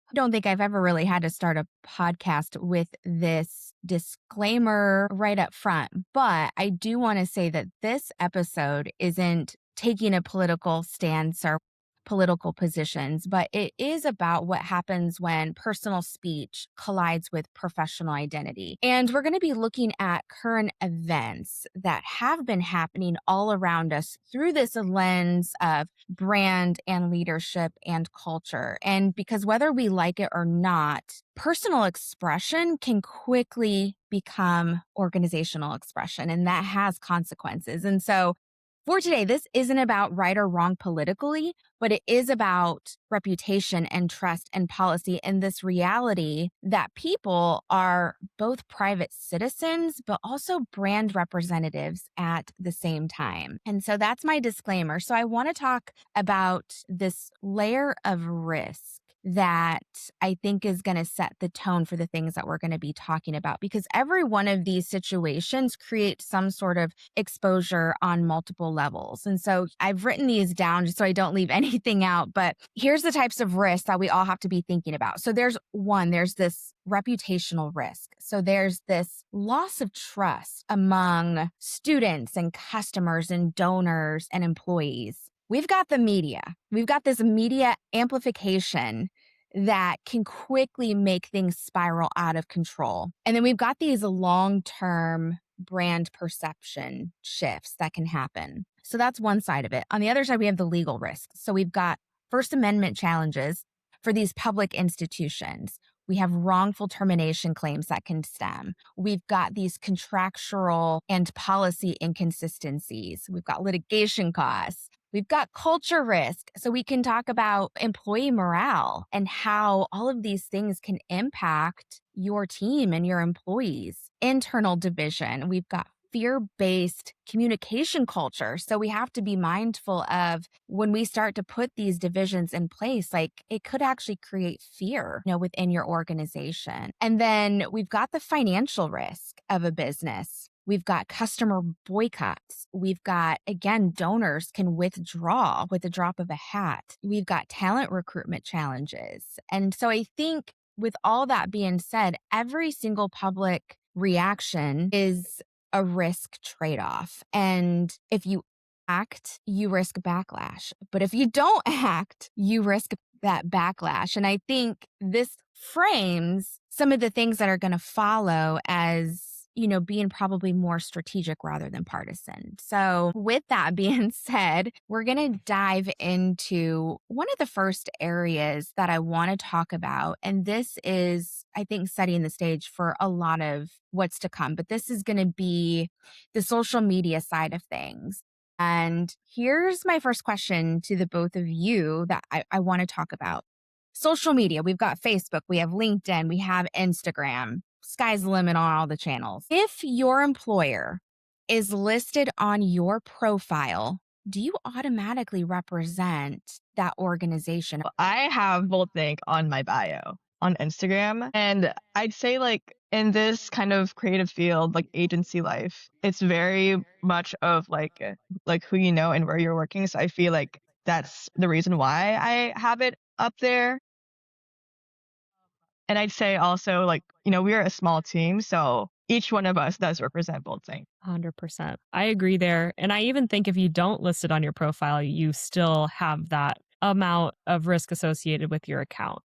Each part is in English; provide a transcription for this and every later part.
I don't think I've ever really had to start a podcast with this disclaimer right up front, but I do want to say that this episode isn't taking a political stance or political positions, but it is about what happens when personal speech collides with professional identity. And we're going to be looking at current events that have been happening all around us through this lens of brand and leadership and culture. And because whether we like it or not, personal expression can quickly become organizational expression, and that has consequences. And so for today, this isn't about right or wrong politically, but it is about reputation and trust and policy and this reality that people are both private citizens, but also brand representatives at the same time. And so that's my disclaimer. So I want to talk about this layer of risk that I think is going to set the tone for the things that we're going to be talking about, because every one of these situations creates some sort of exposure on multiple levels. And so I've written these down just so I don't leave anything out, but here's the types of risks that we all have to be thinking about. So there's this reputational risk. So there's this loss of trust among students and customers and donors and employees. We've got the media. We've got this media amplification that can quickly make things spiral out of control. And then we've got these long-term brand perception shifts that can happen. So that's one side of it. On the other side, we have the legal risk. So we've got First Amendment challenges for these public institutions. We have wrongful termination claims that can stem. We've got these contractual and policy inconsistencies. We've got litigation costs. We've got culture risk. So we can talk about employee morale and how all of these things can impact your team and your employees. Internal division. We've got fear-based communication culture. So we have to be mindful of when we start to put these divisions in place, like it could actually create fear, within your organization. And then we've got the financial risk of a business. We've got customer boycotts. We've got, again, donors can withdraw with the drop of a hat. We've got talent recruitment challenges. And so I think with all that being said, every single public reaction is a risk trade-off. And if you act, you risk backlash. But if you don't act, you risk that backlash. And I think this frames some of the things that are going to follow as being probably more strategic rather than partisan. So with that being said, we're going to dive into one of the first areas that I want to talk about. And this is, I think, setting the stage for a lot of what's to come. But this is going to be the social media side of things. And here's my first question to the both of you that I want to talk about. Social media, we've got Facebook, we have LinkedIn, we have Instagram. Sky's the limit on all the channels. If your employer is listed on your profile, do you automatically represent that organization? I have Voltthink on my bio on Instagram. And I'd say in this kind of creative field, like agency life, it's very much of like who you know and where you're working. So I feel like that's the reason why I have it up there. And I'd say also we're a small team, so each one of us does represent Voltthink. 100%. I agree there. And I even think if you don't list it on your profile, you still have that amount of risk associated with your account.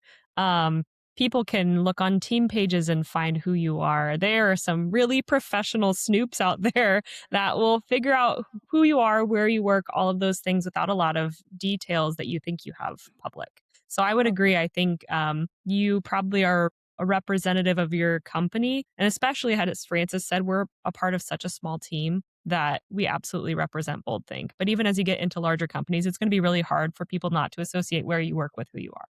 People can look on team pages and find who you are. There are some really professional snoops out there that will figure out who you are, where you work, all of those things without a lot of details that you think you have public. So I would agree. I think you probably are a representative of your company. And especially as Francis said, we're a part of such a small team that we absolutely represent Voltthink. But even as you get into larger companies, it's going to be really hard for people not to associate where you work with who you are.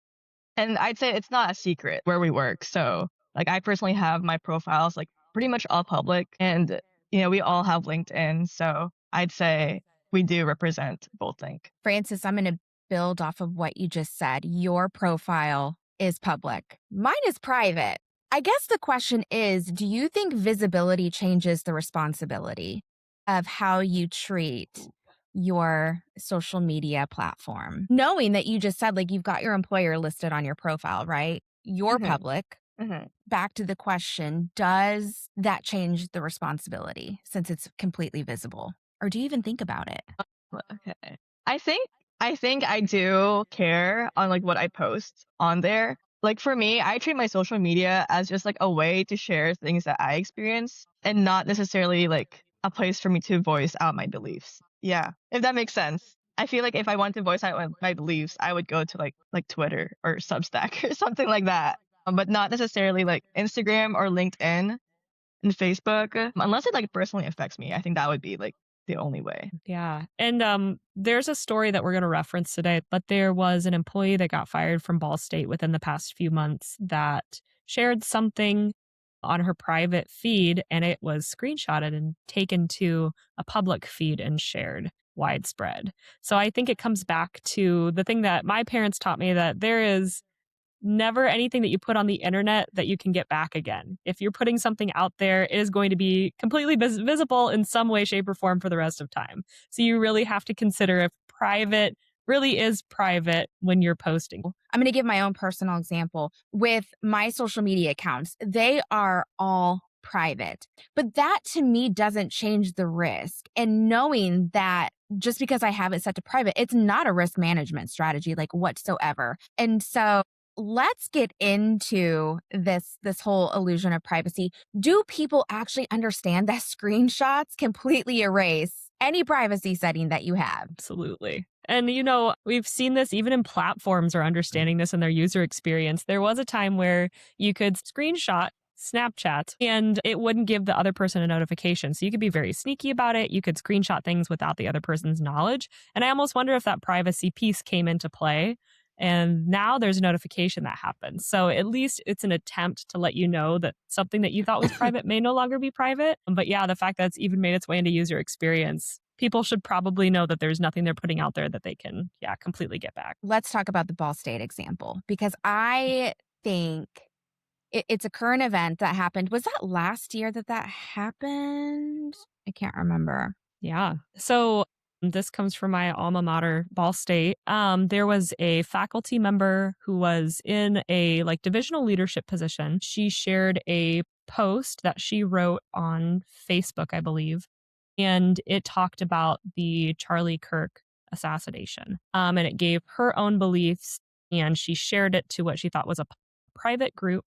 And I'd say it's not a secret where we work. So I personally have my profiles pretty much all public, and we all have LinkedIn. So I'd say we do represent Voltthink. Francis, I'm going to build off of what you just said. Your profile is public. Mine is private. I guess the question is, do you think visibility changes the responsibility of how you treat your social media platform? Knowing that you just said, you've got your employer listed on your profile, right? you're Mhm. public. Mhm. Back to the question, does that change the responsibility since it's completely visible? Or do you even think about it? Okay. I think I think I do care on like what I post on there. Like for me, I treat my social media as just like a way to share things that I experience and not necessarily like a place for me to voice out my beliefs. Yeah, if that makes sense. I feel like if I want to voice out my beliefs, I would go to like Twitter or Substack or something like that. But not necessarily like Instagram or LinkedIn and Facebook, unless it like personally affects me. I think that would be like the only way. Yeah. And there's a story that we're going to reference today, but there was an employee that got fired from Ball State within the past few months that shared something on her private feed, and it was screenshotted and taken to a public feed and shared widespread. So I think it comes back to the thing that my parents taught me, that there is never anything that you put on the internet that you can get back again. If you're putting something out there, it is going to be completely visible in some way, shape, or form for the rest of time. So you really have to consider if private really is private when you're posting. I'm going to give my own personal example with my social media accounts. They are all private, but that to me doesn't change the risk. And knowing that just because I have it set to private, it's not a risk management strategy like whatsoever. And so let's get into this whole illusion of privacy. Do people actually understand that screenshots completely erase any privacy setting that you have? Absolutely. And, you know, we've seen this even in platforms are understanding this in their user experience. There was a time where you could screenshot Snapchat and it wouldn't give the other person a notification. So you could be very sneaky about it. You could screenshot things without the other person's knowledge. And I almost wonder if that privacy piece came into play. And now there's a notification that happens. So at least it's an attempt to let you know that something that you thought was private may no longer be private. But yeah, the fact that it's even made its way into user experience, people should probably know that there's nothing they're putting out there that they can, completely get back. Let's talk about the Ball State example because I think it's a current event that happened. Was that last year that happened? I can't remember. Yeah. So this comes from my alma mater, Ball State. There was a faculty member who was in a like divisional leadership position. She shared a post that she wrote on Facebook, I believe, and it talked about the Charlie Kirk assassination. And it gave her own beliefs, and she shared it to what she thought was a private group,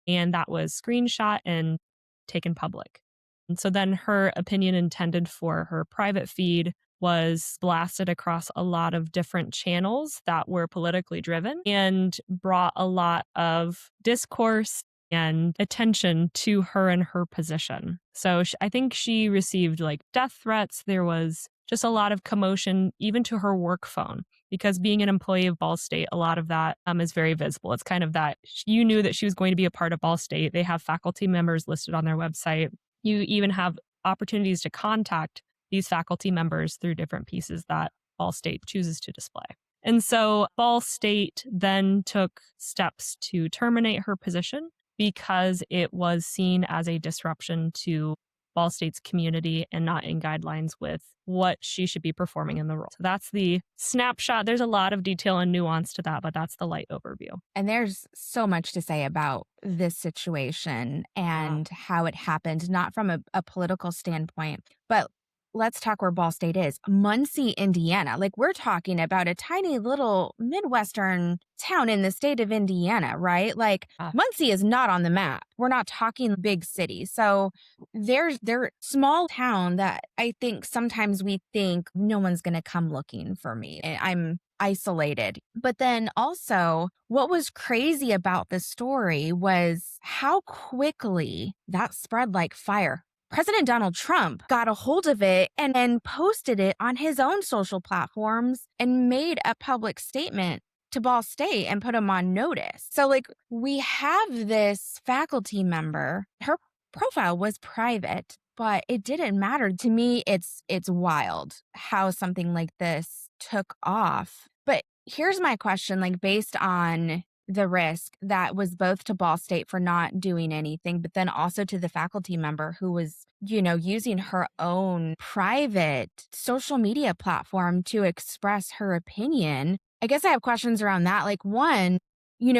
and that was screenshot and taken public. And so then her opinion intended for her private feed was blasted across a lot of different channels that were politically driven and brought a lot of discourse and attention to her and her position. So I think she received like death threats. There was just a lot of commotion, even to her work phone, because being an employee of Ball State, a lot of that is very visible. It's kind of that you knew that she was going to be a part of Ball State. They have faculty members listed on their website. You even have opportunities to contact these faculty members through different pieces that Ball State chooses to display. And so Ball State then took steps to terminate her position because it was seen as a disruption to Ball State's community and not in guidelines with what she should be performing in the role. So that's the snapshot. There's a lot of detail and nuance to that, but that's the light overview. And there's so much to say about this situation and how it happened, not from a political standpoint, but let's talk where Ball State is. Muncie, Indiana. Like we're talking about a tiny little Midwestern town in the state of Indiana, right? Like Muncie is not on the map. We're not talking big cities. So they're small town that I think sometimes we think no one's going to come looking for me. I'm isolated. But then also, what was crazy about this story was how quickly that spread like fire. President Donald Trump got a hold of it and then posted it on his own social platforms and made a public statement to Ball State and put him on notice. So like we have this faculty member, her profile was private, but it didn't matter. To me, it's wild how something like this took off. But here's my question, like based on the risk that was both to Ball State for not doing anything, but then also to the faculty member who was, using her own private social media platform to express her opinion. I guess I have questions around that. Like one,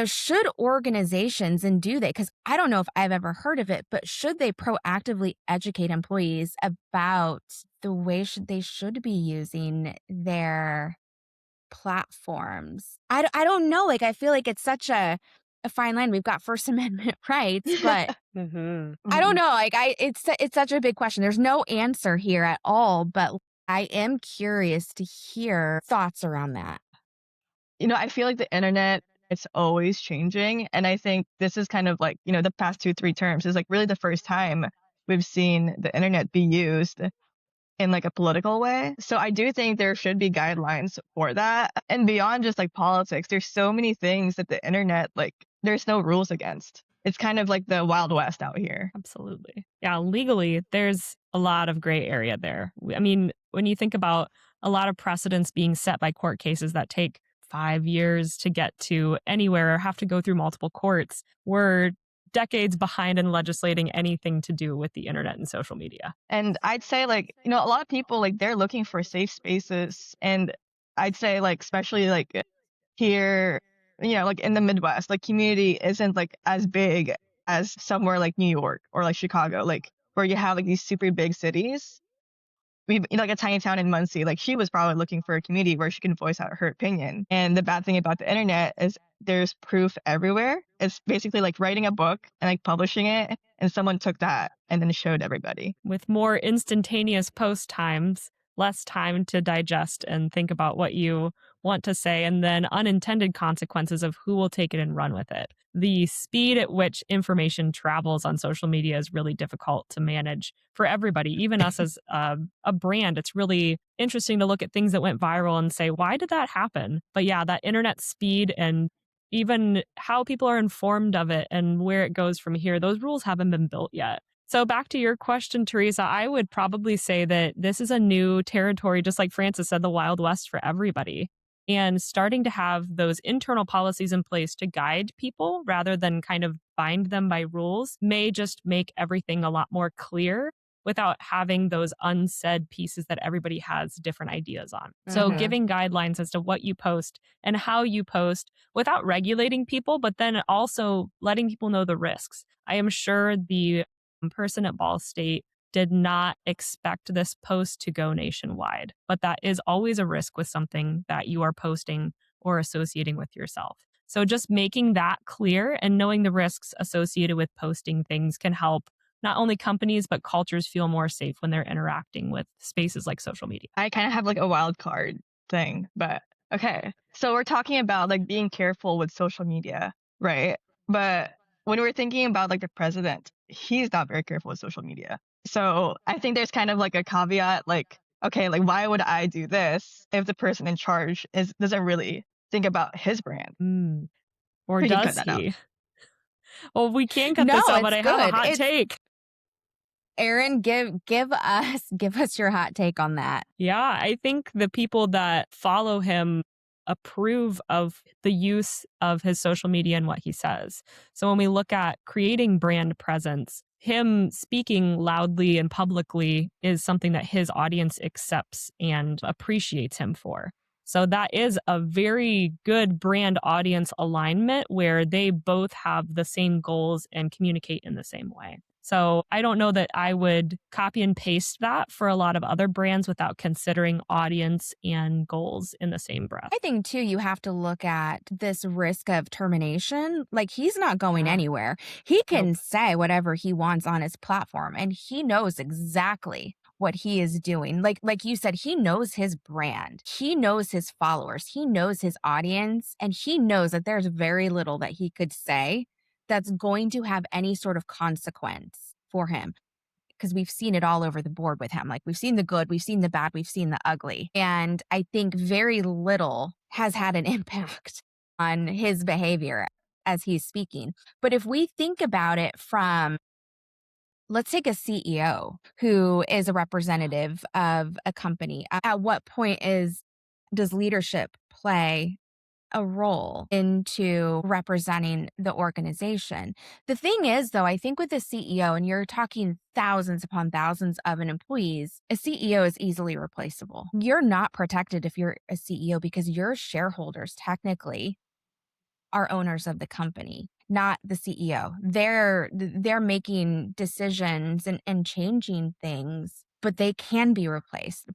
should organizations, and do they, because I don't know if I've ever heard of it, but should they proactively educate employees about the way they should be using their platforms? I don't know. Like, I feel like it's such a fine line. We've got First Amendment rights, but Mm-hmm. I don't know. Like, it's such a big question. There's no answer here at all, but I am curious to hear thoughts around that. I feel like the internet, it's always changing. And I think this is kind of like, the past 2, 3 terms is like really the first time we've seen the internet be used in like a political way. So I do think there should be guidelines for that. And beyond just like politics, there's so many things that the internet, like, there's no rules against. It's kind of like the Wild West out here. Absolutely. Yeah, legally, there's a lot of gray area there. I mean, when you think about a lot of precedents being set by court cases that take 5 years to get to anywhere or have to go through multiple courts, we're decades behind in legislating anything to do with the internet and social media. And I'd say like, a lot of people, like, they're looking for safe spaces. And I'd say like, especially like here, like in the Midwest, like community isn't like as big as somewhere like New York or like Chicago, like where you have like these super big cities. We, like a tiny town in Muncie, like she was probably looking for a community where she can voice out her opinion. And the bad thing about the internet is there's proof everywhere. It's basically like writing a book and like publishing it, and someone took that and then showed everybody. With more instantaneous post times, less time to digest and think about what you want to say, and then unintended consequences of who will take it and run with it. The speed at which information travels on social media is really difficult to manage for everybody, even us as a brand. It's really interesting to look at things that went viral and say, why did that happen? But yeah, that internet speed and even how people are informed of it and where it goes from here, those rules haven't been built yet. So back to your question, Teresa, I would probably say that this is a new territory, just like Frances said, the Wild West for everybody. And starting to have those internal policies in place to guide people rather than kind of bind them by rules may just make everything a lot more clear without having those unsaid pieces that everybody has different ideas on. So giving guidelines as to what you post and how you post without regulating people, but then also letting people know the risks. I am sure the person at Ball State did not expect this post to go nationwide, but that is always a risk with something that you are posting or associating with yourself. So just making that clear and knowing the risks associated with posting things can help not only companies, but cultures feel more safe when they're interacting with spaces like social media. I kind of have like a wild card thing, but okay. So we're talking about like being careful with social media, right? But when we're thinking about like the president, he's not very careful with social media. So I think there's kind of like a caveat, like, okay, like why would I do this if the person in charge doesn't really think about his brand? Or We can does cut that out. he? Well, we can cut No, this out, but it's I have a good. hot take. Aaron, give us your hot take on that. Yeah, I think the people that follow him approve of the use of his social media and what he says. So when we look at creating brand presence, him speaking loudly and publicly is something that his audience accepts and appreciates him for. So that is a very good brand audience alignment where they both have the same goals and communicate in the same way. So I don't know that I would copy and paste that for a lot of other brands without considering audience and goals in the same breath. I think, too, you have to look at this risk of termination. Like, he's not going anywhere. He can say whatever he wants on his platform, and he knows exactly what he is doing. Like you said, he knows his brand. He knows his followers. He knows his audience, and he knows that there's very little that he could say that's going to have any sort of consequence for him, because we've seen it all over the board with him. Like, we've seen the good, we've seen the bad, we've seen the ugly. And I think very little has had an impact on his behavior as he's speaking. But if we think about it from, let's take a CEO who is a representative of a company. At what point does leadership play a role into representing the organization? The thing is, though, I think with a CEO, and you're talking thousands upon thousands of employees, a CEO is easily replaceable. You're not protected if you're a CEO because your shareholders technically are owners of the company, not the CEO. They're making decisions and changing things, but they can be replaced.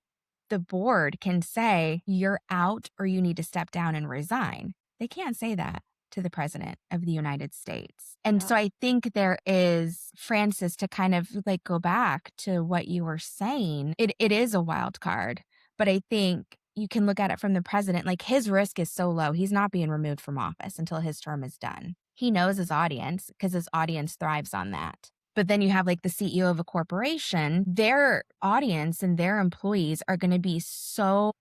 The board can say, you're out or you need to step down and resign. They can't say that to the president of the United States. And so I think there is, Francis, to kind of like go back to what you were saying, it is a wild card. But I think you can look at it from the president, like his risk is so low. He's not being removed from office until his term is done. He knows his audience because his audience thrives on that. But then you have like the CEO of a corporation, their audience and their employees are going to be so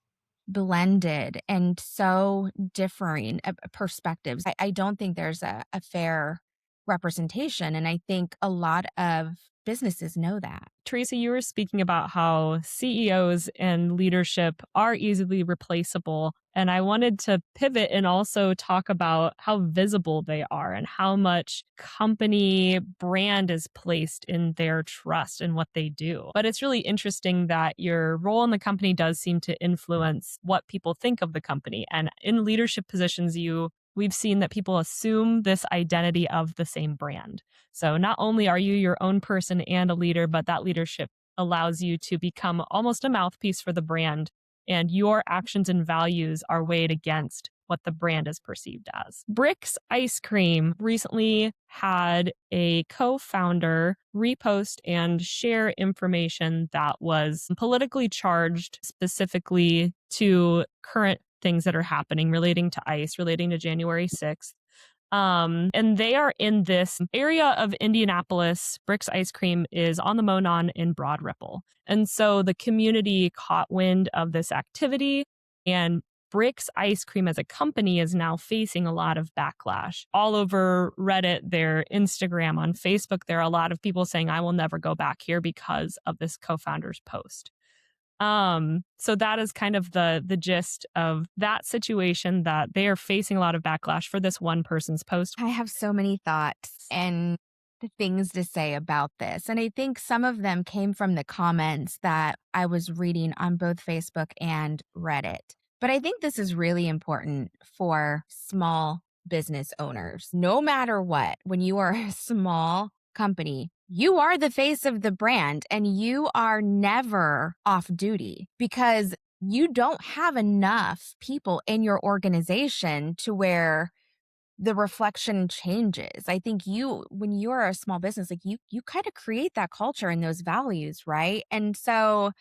blended and so differing perspectives. I don't think there's a fair representation. And I think a lot of businesses know that. Teresa, you were speaking about how CEOs and leadership are easily replaceable. And I wanted to pivot and also talk about how visible they are and how much company brand is placed in their trust and what they do. But it's really interesting that your role in the company does seem to influence what people think of the company. And in leadership positions, we've seen that people assume this identity of the same brand. So not only are you your own person and a leader, but that leadership allows you to become almost a mouthpiece for the brand, and your actions and values are weighed against what the brand is perceived as. Brix Ice Cream recently had a co-founder repost and share information that was politically charged, specifically to current things that are happening relating to ICE, relating to January 6th. And they are in this area of Indianapolis. Brix Ice Cream is on the Monon in Broad Ripple. And so the community caught wind of this activity, and Brix Ice Cream as a company is now facing a lot of backlash. All over Reddit, their Instagram, on Facebook, there are a lot of people saying, I will never go back here because of this co-founder's post. So that is kind of the gist of that situation, that they are facing a lot of backlash for this one person's post. I have so many thoughts and things to say about this. And I think some of them came from the comments that I was reading on both Facebook and Reddit. But I think this is really important for small business owners. No matter what, when you are a small company, you are the face of the brand and you are never off duty because you don't have enough people in your organization to where the reflection changes. I think when you're a small business, like you kind of create that culture and those values, right? And so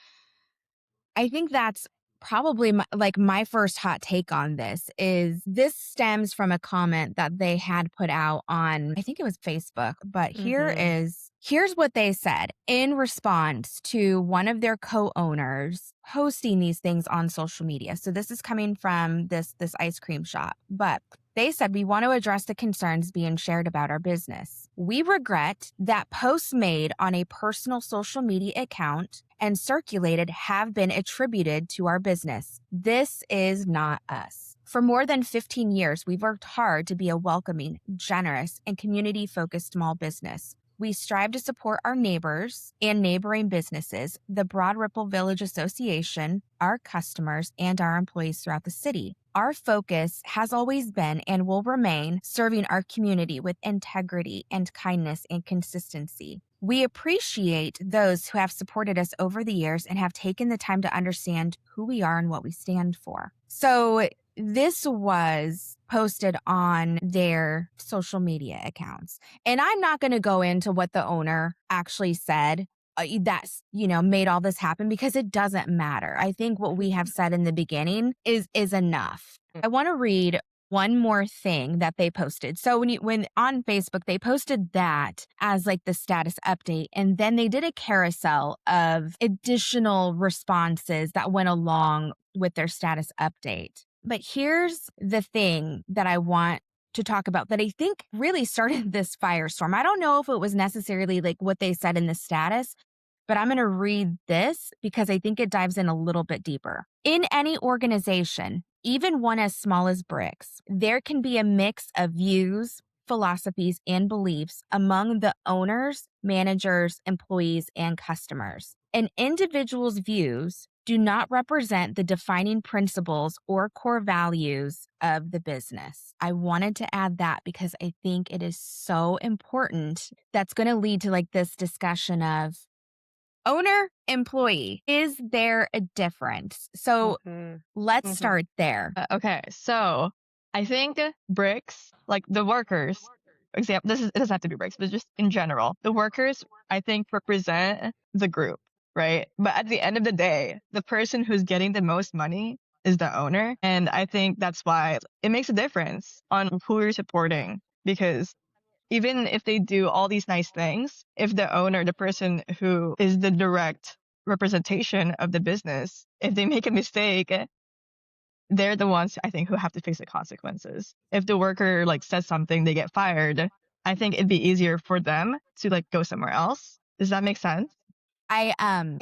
I think that's probably my first hot take on this is this stems from a comment that they had put out on, I think it was Facebook, but here's what they said in response to one of their co-owners posting these things on social media. So this is coming from this ice cream shop, but they said, we want to address the concerns being shared about our business. We regret that posts made on a personal social media account and circulated have been attributed to our business. This is not us. For more than 15 years, we've worked hard to be a welcoming, generous, and community-focused small business. We strive to support our neighbors and neighboring businesses, the Broad Ripple Village Association, our customers, and our employees throughout the city. Our focus has always been and will remain serving our community with integrity and kindness and consistency. We appreciate those who have supported us over the years and have taken the time to understand who we are and what we stand for. So this was posted on their social media accounts. And I'm not going to go into what the owner actually said that's, made all this happen because it doesn't matter. I think what we have said in the beginning is enough. I want to read one more thing that they posted. So when on Facebook, they posted that as like the status update, and then they did a carousel of additional responses that went along with their status update. But here's the thing that I want to talk about that I think really started this firestorm. I don't know if it was necessarily like what they said in the status, but I'm going to read this because I think it dives in a little bit deeper. In any organization, even one as small as Brix, there can be a mix of views, philosophies, and beliefs among the owners, managers, employees, and customers. An individual's views do not represent the defining principles or core values of the business. I wanted to add that because I think it is so important. That's going to lead to like this discussion of owner, employee. Is there a difference? So let's start there. Okay, so I think bricks, like the workers, example, it doesn't have to be bricks, but just in general, the workers, I think, represent the group, right? But at the end of the day, the person who's getting the most money is the owner. And I think that's why it makes a difference on who you're supporting, because even if they do all these nice things, if the owner, the person who is the direct representation of the business, if they make a mistake, they're the ones I think who have to face the consequences. If the worker like says something, they get fired. I think it'd be easier for them to like go somewhere else. Does that make sense? I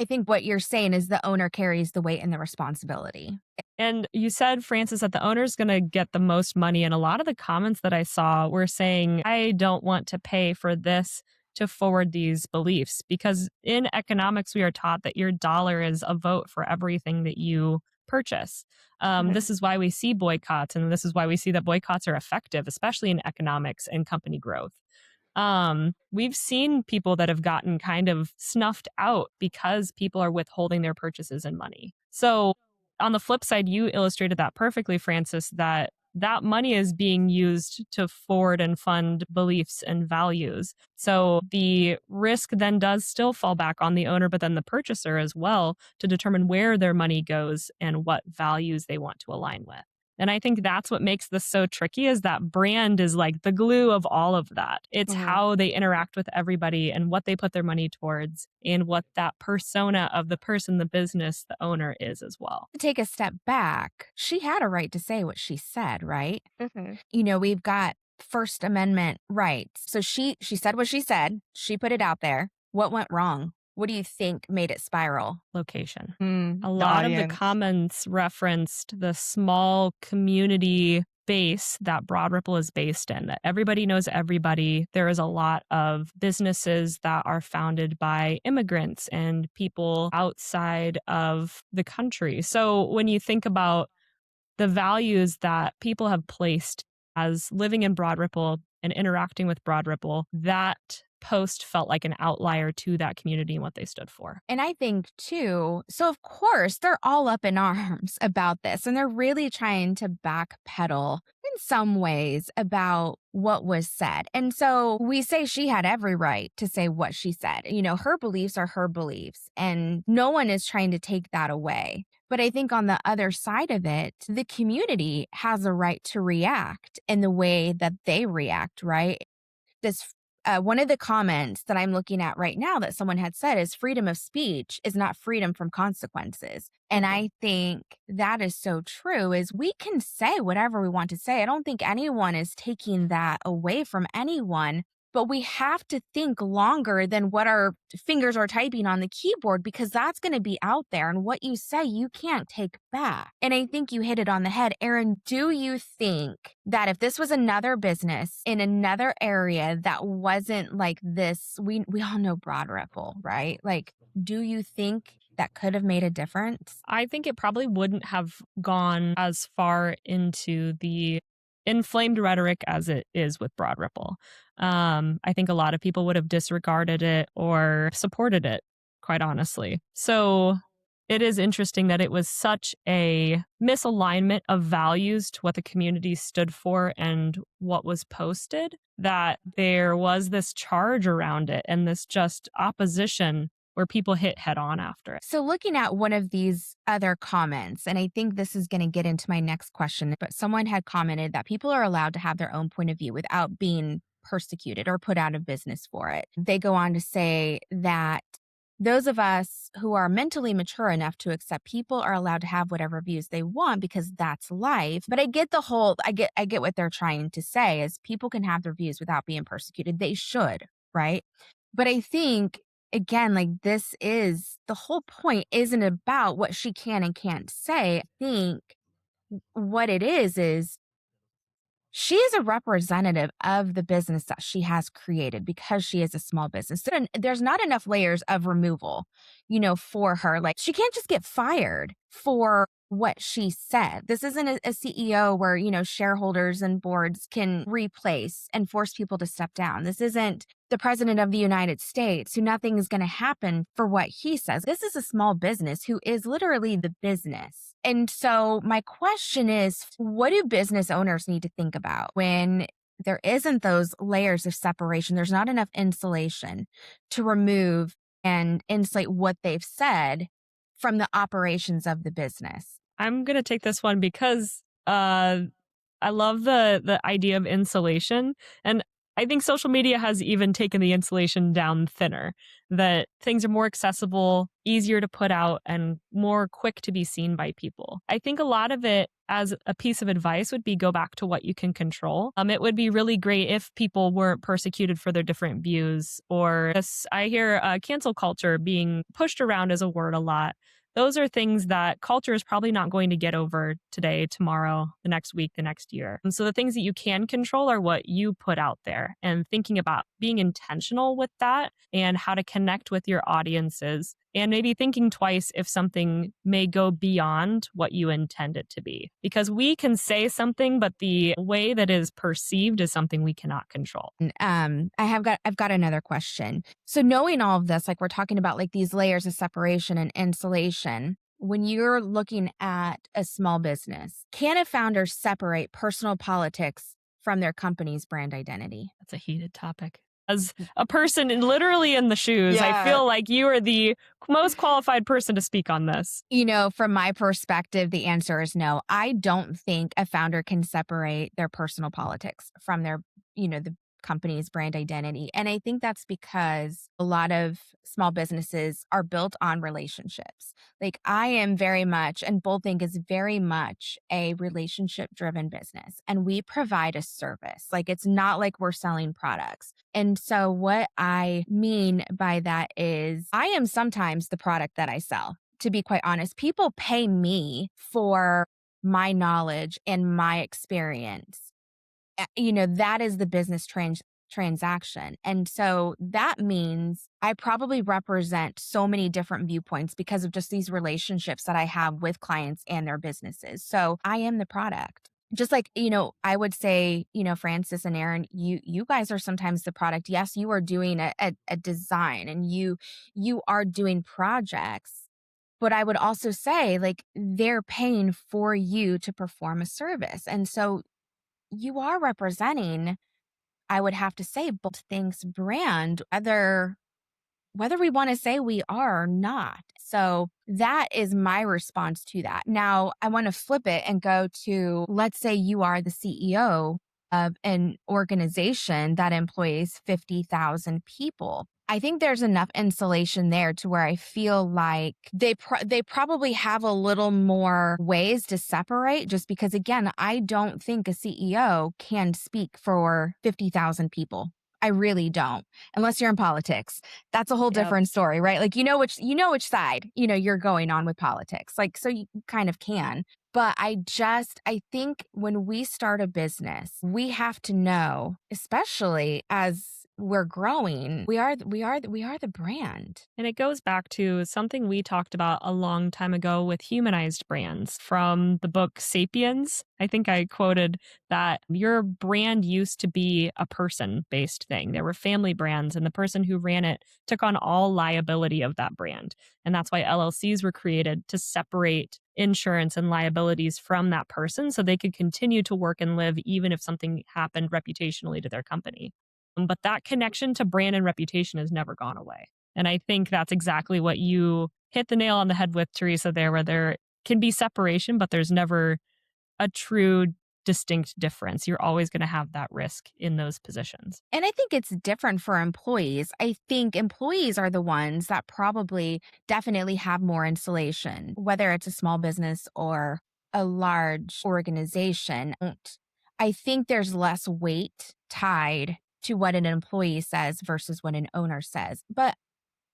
think what you're saying is the owner carries the weight and the responsibility. And you said, Francis, that the owner's going to get the most money. And a lot of the comments that I saw were saying, I don't want to pay for this to forward these beliefs. Because in economics, we are taught that your dollar is a vote for everything that you purchase. This is why we see boycotts. And this is why we see that boycotts are effective, especially in economics and company growth. We've seen people that have gotten kind of snuffed out because people are withholding their purchases and money. So on the flip side, you illustrated that perfectly, Francis, that money is being used to forward and fund beliefs and values. So the risk then does still fall back on the owner, but then the purchaser as well, to determine where their money goes and what values they want to align with. And I think that's what makes this so tricky, is that brand is like the glue of all of that. It's how they interact with everybody and what they put their money towards and what that persona of the person, the business, the owner is as well. To take a step back, she had a right to say what she said, right? You know, we've got First Amendment rights. So she said what she said. She put it out there. What went wrong? What do you think made it spiral? Location. A lot of the comments referenced the small community base that Broad Ripple is based in, that everybody knows everybody. There is a lot of businesses that are founded by immigrants and people outside of the country. So when you think about the values that people have placed as living in Broad Ripple and interacting with Broad Ripple, that post felt like an outlier to that community and what they stood for. And I think too, so of course, they're all up in arms about this, and they're really trying to backpedal in some ways about what was said. And so we say she had every right to say what she said. You know, her beliefs are her beliefs, and no one is trying to take that away. But I think on the other side of it, the community has a right to react in the way that they react, right? This one of the comments that I'm looking at right now that someone had said is freedom of speech is not freedom from consequences. And I think that is so true, is we can say whatever we want to say. I don't think anyone is taking that away from anyone, but we have to think longer than what our fingers are typing on the keyboard, because that's going to be out there. And what you say, you can't take back. And I think you hit it on the head. Erin, do you think that if this was another business in another area that wasn't like this, we all know Broad Ripple, right? Like, do you think that could have made a difference? I think it probably wouldn't have gone as far into the inflamed rhetoric as it is with Broad Ripple. I think a lot of people would have disregarded it or supported it, quite honestly. So it is interesting that it was such a misalignment of values to what the community stood for and what was posted, that there was this charge around it and this just opposition where people hit head on after it. So looking at one of these other comments, and I think this is going to get into my next question, but someone had commented that people are allowed to have their own point of view without being persecuted or put out of business for it. They go on to say that those of us who are mentally mature enough to accept people are allowed to have whatever views they want because that's life. But I get the whole, I get what they're trying to say is people can have their views without being persecuted. They should, right? But I think, again, like, this is the whole point isn't about what she can and can't say. I think what it is she is a representative of the business that she has created because she is a small business. There's not enough layers of removal, for her. Like, she can't just get fired for what she said. This isn't a CEO where, shareholders and boards can replace and force people to step down. This isn't the president of the United States, who nothing is going to happen for what he says. This is a small business who is literally the business. And so my question is, what do business owners need to think about when there isn't those layers of separation? There's not enough insulation to remove and insulate what they've said from the operations of the business. I'm going to take this one because I love the idea of insulation. And I think social media has even taken the insulation down thinner, that things are more accessible, easier to put out, and more quick to be seen by people. I think a lot of it, as a piece of advice, would be go back to what you can control. It would be really great if people weren't persecuted for their different views, or I hear cancel culture being pushed around as a word a lot. Those are things that culture is probably not going to get over today, tomorrow, the next week, the next year. And so the things that you can control are what you put out there, and thinking about being intentional with that and how to connect with your audiences, and maybe thinking twice if something may go beyond what you intend it to be. Because we can say something, but the way that is perceived is something we cannot control. I've got another question. So knowing all of this, like we're talking about like these layers of separation and insulation, when you're looking at a small business, can a founder separate personal politics from their company's brand identity? That's a heated topic. As a person literally in the shoes, I feel like you are the most qualified person to speak on this. From my perspective, the answer is no. I don't think a founder can separate their personal politics from their, the company's brand identity. And I think that's because a lot of small businesses are built on relationships. Like, I am very much, and Boldthink is very much a relationship driven business, and we provide a service. Like, it's not like we're selling products. And so what I mean by that is I am sometimes the product that I sell, to be quite honest. People pay me for my knowledge and my experience. That is the business transaction. And so that means I probably represent so many different viewpoints because of just these relationships that I have with clients and their businesses. So I am the product. Just like, I would say, Francis and Aaron, you guys are sometimes the product. Yes, you are doing a design, and you are doing projects. But I would also say, like, they're paying for you to perform a service. And so you are representing, I would have to say, Boldthink's brand, whether we want to say we are or not. So that is my response to that. Now, I want to flip it and go to, let's say you are the CEO of an organization that employs 50,000 people. I think there's enough insulation there to where I feel like they probably have a little more ways to separate, just because, again, I don't think a CEO can speak for 50,000 people. I really don't, unless you're in politics. That's a whole different story, right? Like, which side, you're going on with politics. Like, so you kind of can. But I think when we start a business, we have to know, especially as we're growing, we are the brand. And it goes back to something we talked about a long time ago with humanized brands from the book Sapiens. I think I quoted that your brand used to be a person-based thing. There were family brands, and the person who ran it took on all liability of that brand. And that's why LLCs were created, to separate insurance and liabilities from that person so they could continue to work and live even if something happened reputationally to their company. But that connection to brand and reputation has never gone away. And I think that's exactly what you hit the nail on the head with, Teresa, there, where there can be separation, but there's never a true distinct difference. You're always going to have that risk in those positions. And I think it's different for employees. I think employees are the ones that probably definitely have more insulation, whether it's a small business or a large organization. I think there's less weight tied to what an employee says versus what an owner says. But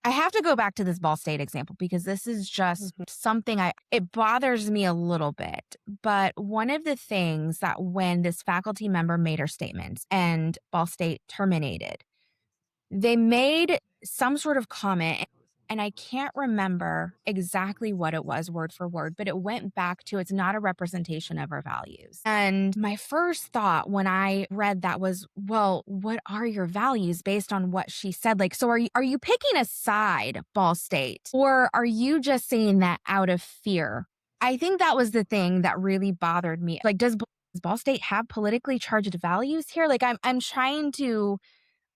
I have to go back to this Ball State example because this is just Mhm. something it bothers me a little bit. But one of the things that when this faculty member made her statements and Ball State terminated, they made some sort of comment, and I can't remember exactly what it was word for word, but it went back to it's not a representation of our values. And my first thought when I read that was, well, what are your values based on what she said? Like, so are you picking a side, Ball State, or are you just saying that out of fear? I think that was the thing that really bothered me. Like, does Ball State have politically charged values here? Like, I'm trying to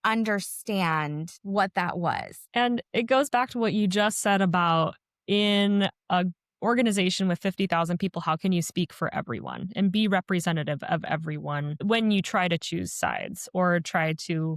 understand what that was. And it goes back to what you just said about in a organization with 50,000 people, how can you speak for everyone and be representative of everyone when you try to choose sides or try to,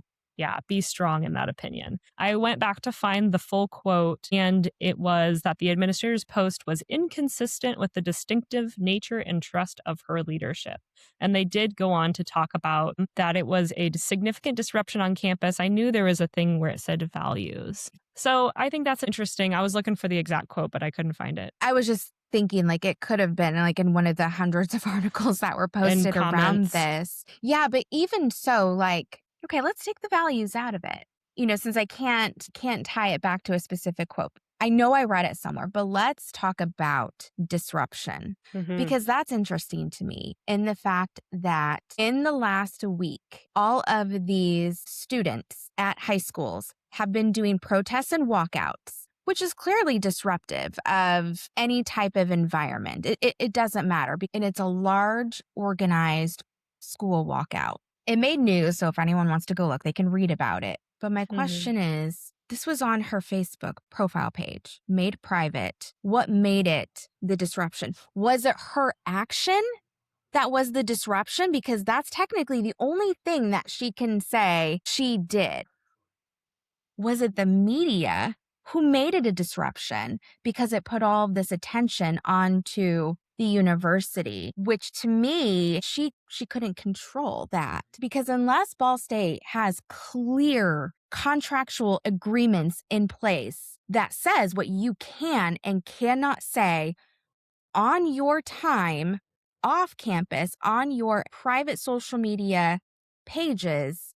be strong in that opinion? I went back to find the full quote, and it was that the administrator's post was inconsistent with the distinctive nature and trust of her leadership. And they did go on to talk about that it was a significant disruption on campus. I knew there was a thing where it said values. So I think that's interesting. I was looking for the exact quote, but I couldn't find it. I was just thinking like it could have been like in one of the hundreds of articles that were posted around comments. this. Yeah, but even so, like, okay, let's take the values out of it. Since I can't tie it back to a specific quote. I know I read it somewhere, but let's talk about disruption because that's interesting to me in the fact that in the last week, all of these students at high schools have been doing protests and walkouts, which is clearly disruptive of any type of environment. It doesn't matter. And it's a large, organized school walkout. It made news, so if anyone wants to go look, they can read about it. But my question is, this was on her Facebook profile page, made private. What made it the disruption? Was it her action that was the disruption? Because that's technically the only thing that she can say she did. Was it the media who made it a disruption because it put all of this attention onto the university, which to me, she couldn't control that because unless Ball State has clear contractual agreements in place that says what you can and cannot say on your time off campus, on your private social media pages,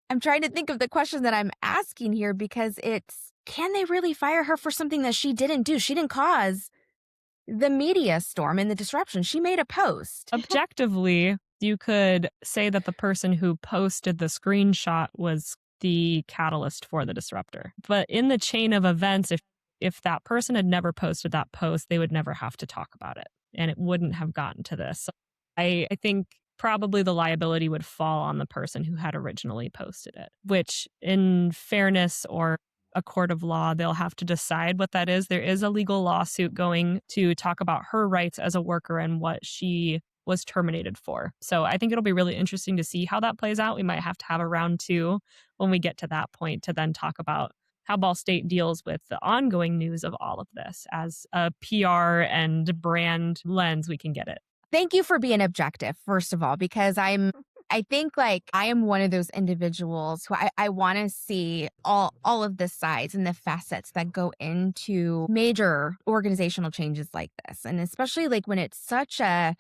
I'm trying to think of the question that I'm asking here because it's, can they really fire her for something that she didn't do? She didn't cause the media storm and the disruption. She made a post. Objectively, you could say that the person who posted the screenshot was the catalyst for the disruptor. But in the chain of events, if that person had never posted that post, they would never have to talk about it. And it wouldn't have gotten to this. So I think probably the liability would fall on the person who had originally posted it, which in fairness or a court of law, they'll have to decide what that is. There is a legal lawsuit going to talk about her rights as a worker and what she was terminated for. So I think it'll be really interesting to see how that plays out. We might have to have a round 2 when we get to that point to then talk about how Ball State deals with the ongoing news of all of this as a PR and brand lens we can get it. Thank you for being objective, first of all, because I think like I am one of those individuals who I want to see all of the sides and the facets that go into major organizational changes like this. And especially like when it's such a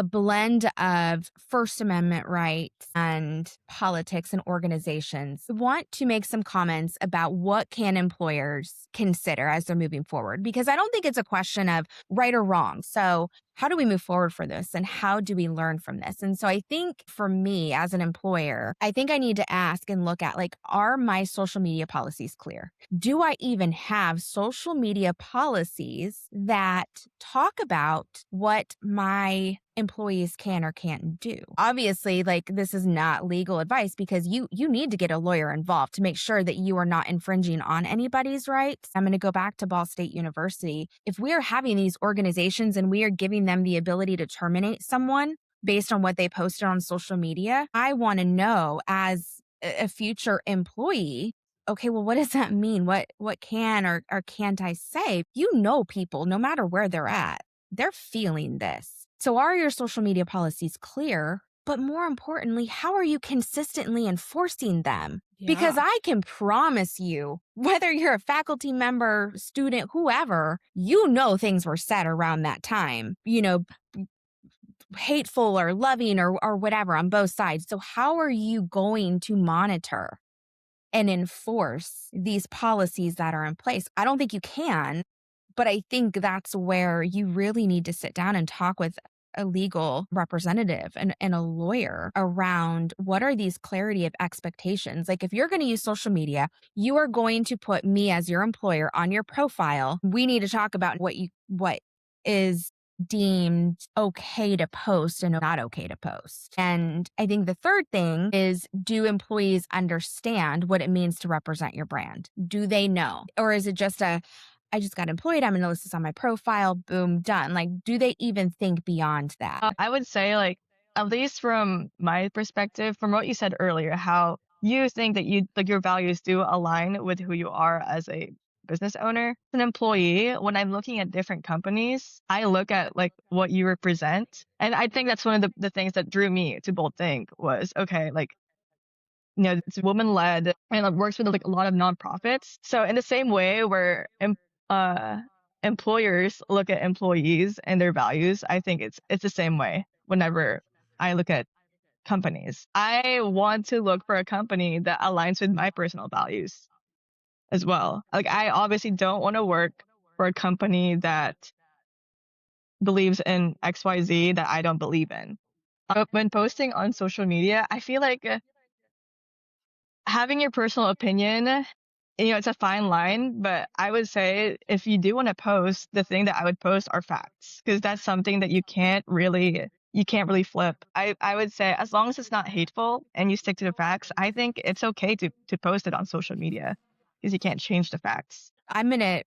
blend of First Amendment rights and politics and organizations. I want to make some comments about what can employers consider as they're moving forward, because I don't think it's a question of right or wrong. So how do we move forward for this and how do we learn from this? And so I think for me as an employer, I think I need to ask and look at like, are my social media policies clear? Do I even have social media policies that talk about what my employees can or can't do? Obviously, like this is not legal advice because you need to get a lawyer involved to make sure that you are not infringing on anybody's rights. I'm going to go back to Ball State University. If we are having these organizations and we are giving them the ability to terminate someone based on what they posted on social media, I want to know as a future employee, okay, well, what does that mean? What can or can't I say? People, no matter where they're at, they're feeling this. So are your social media policies clear? But more importantly, how are you consistently enforcing them? Because Yeah. I can promise you, whether you're a faculty member, student, whoever, you know things were said around that time, hateful or loving or whatever on both sides. So how are you going to monitor and enforce these policies that are in place? I don't think you can, but I think that's where you really need to sit down and talk with a legal representative and a lawyer around what are these clarity of expectations. Like if you're going to use social media, you are going to put me as your employer on your profile. We need to talk about what is deemed okay to post and not okay to post. And I think the third thing is, do employees understand what it means to represent your brand? Do they know? Or is it just I just got employed, I'm going to list this on my profile, boom, done. Like, do they even think beyond that? I would say, like, at least from my perspective, from what you said earlier, how you think that your values do align with who you are as a business owner. As an employee, when I'm looking at different companies, I look at like what you represent. And I think that's one of the things that drew me to Bold Think was, okay, like, it's woman led and it works with like a lot of nonprofits. So in the same way where uh, employers look at employees and their values, I think it's the same way whenever I look at companies. I want to look for a company that aligns with my personal values as well. Like I obviously don't want to work for a company that believes in XYZ that I don't believe in. But when posting on social media, I feel like having your personal opinion, it's a fine line, but I would say if you do want to post, the thing that I would post are facts because that's something that you can't really flip. I would say as long as it's not hateful and you stick to the facts, I think it's okay to post it on social media because you can't change the facts.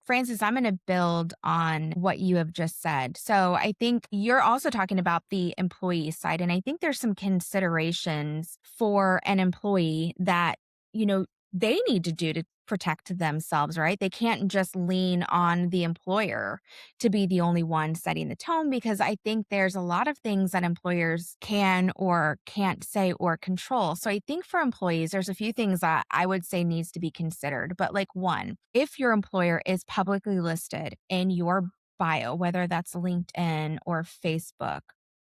Francis, I'm going to build on what you have just said. So I think you're also talking about the employee side. And I think there's some considerations for an employee that, they need to do to protect themselves, right? They can't just lean on the employer to be the only one setting the tone, because I think there's a lot of things that employers can or can't say or control. So I think for employees, there's a few things that I would say needs to be considered. But like one, if your employer is publicly listed in your bio, whether that's LinkedIn or Facebook,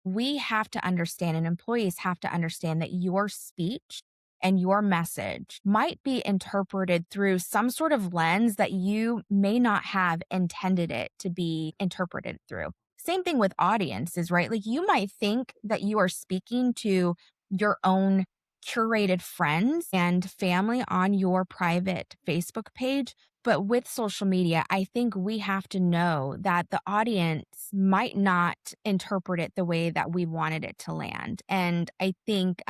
we have to understand and employees have to understand that your speech and your message might be interpreted through some sort of lens that you may not have intended it to be interpreted through. Same thing with audiences, right? Like you might think that you are speaking to your own curated friends and family on your private Facebook page. But with social media, I think we have to know that the audience might not interpret it the way that we wanted it to land. And I think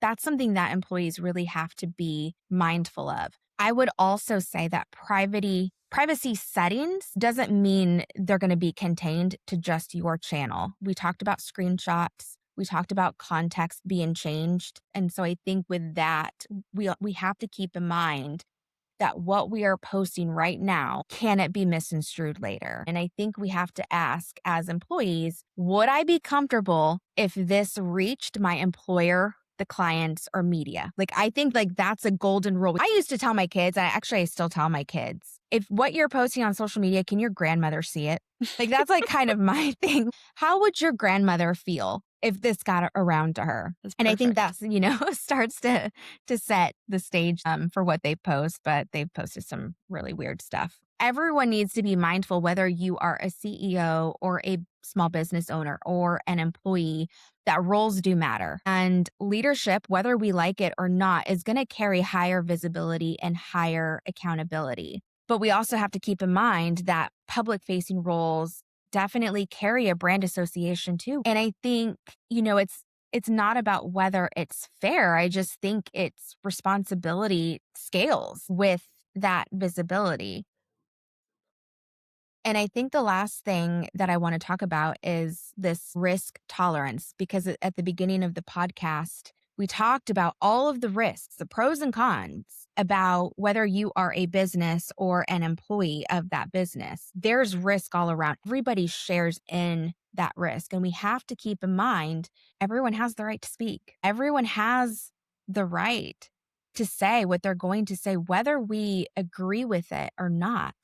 that's something that employees really have to be mindful of. I would also say that privacy settings doesn't mean they're going to be contained to just your channel. We talked about screenshots. We talked about context being changed. And so I think with that, we have to keep in mind that what we are posting right now, can it be misconstrued later? And I think we have to ask as employees, would I be comfortable if this reached my employer, the clients, or media? Like, I think like that's a golden rule. I used to tell my kids, and I still tell my kids, if what you're posting on social media, can your grandmother see it? Like, that's like kind of my thing. How would your grandmother feel if this got around to her? That's And I think perfect. that's, starts to set the stage for what they post, but they've posted some really weird stuff. Everyone needs to be mindful, whether you are a CEO or a small business owner or an employee, that roles do matter. And leadership, whether we like it or not, is going to carry higher visibility and higher accountability. But we also have to keep in mind that public facing roles definitely carry a brand association too. And I think, it's not about whether it's fair. I just think its responsibility scales with that visibility. And I think the last thing that I want to talk about is this risk tolerance, because at the beginning of the podcast, we talked about all of the risks, the pros and cons about whether you are a business or an employee of that business. There's risk all around. Everybody shares in that risk. And we have to keep in mind everyone has the right to speak, everyone has the right to say what they're going to say, whether we agree with it or not.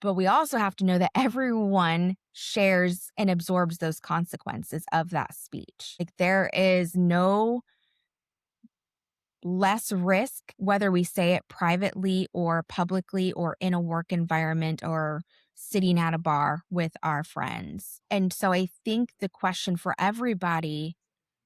But we also have to know that everyone shares and absorbs those consequences of that speech. Like, there is no less risk, whether we say it privately or publicly or in a work environment or sitting at a bar with our friends. And so I think the question for everybody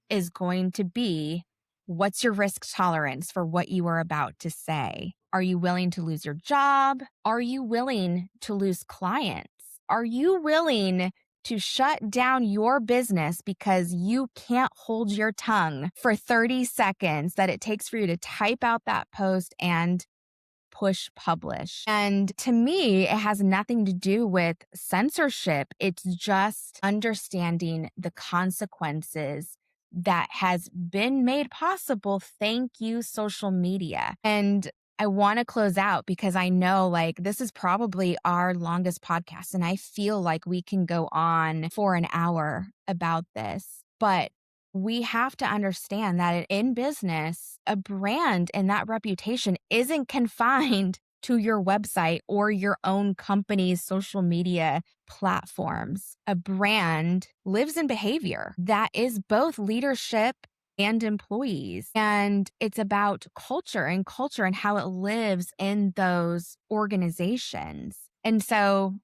is going to be, what's your risk tolerance for what you are about to say? Are you willing to lose your job? Are you willing to lose clients? Are you willing to shut down your business because you can't hold your tongue for 30 seconds that it takes for you to type out that post and push publish? And to me, it has nothing to do with censorship. It's just understanding the consequences that has been made possible. Thank you, social media. And I want to close out because I know like this is probably our longest podcast, and I feel like we can go on for an hour about this. But we have to understand that in business, a brand and that reputation isn't confined to your website or your own company's social media platforms. A brand lives in behavior that is both leadership and employees. And it's about culture and how it lives in those organizations. And so,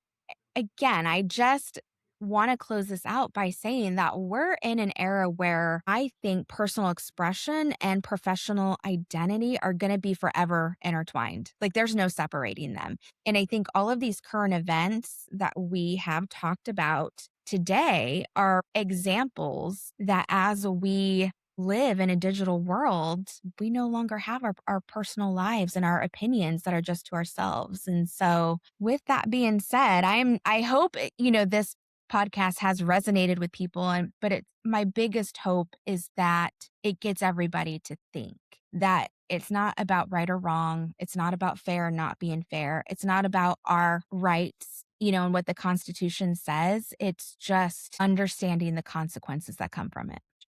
again, I just want to close this out by saying that we're in an era where I think personal expression and professional identity are going to be forever intertwined. Like, there's no separating them. And I think all of these current events that we have talked about today are examples that as we live in a digital world, we no longer have our personal lives and our opinions that are just to ourselves. And so with that being said, I hope, this podcast has resonated with people, but my biggest hope is that it gets everybody to think that it's not about right or wrong. It's not about fair or not being fair. It's not about our rights, and what the Constitution says. It's just understanding the consequences that come from it.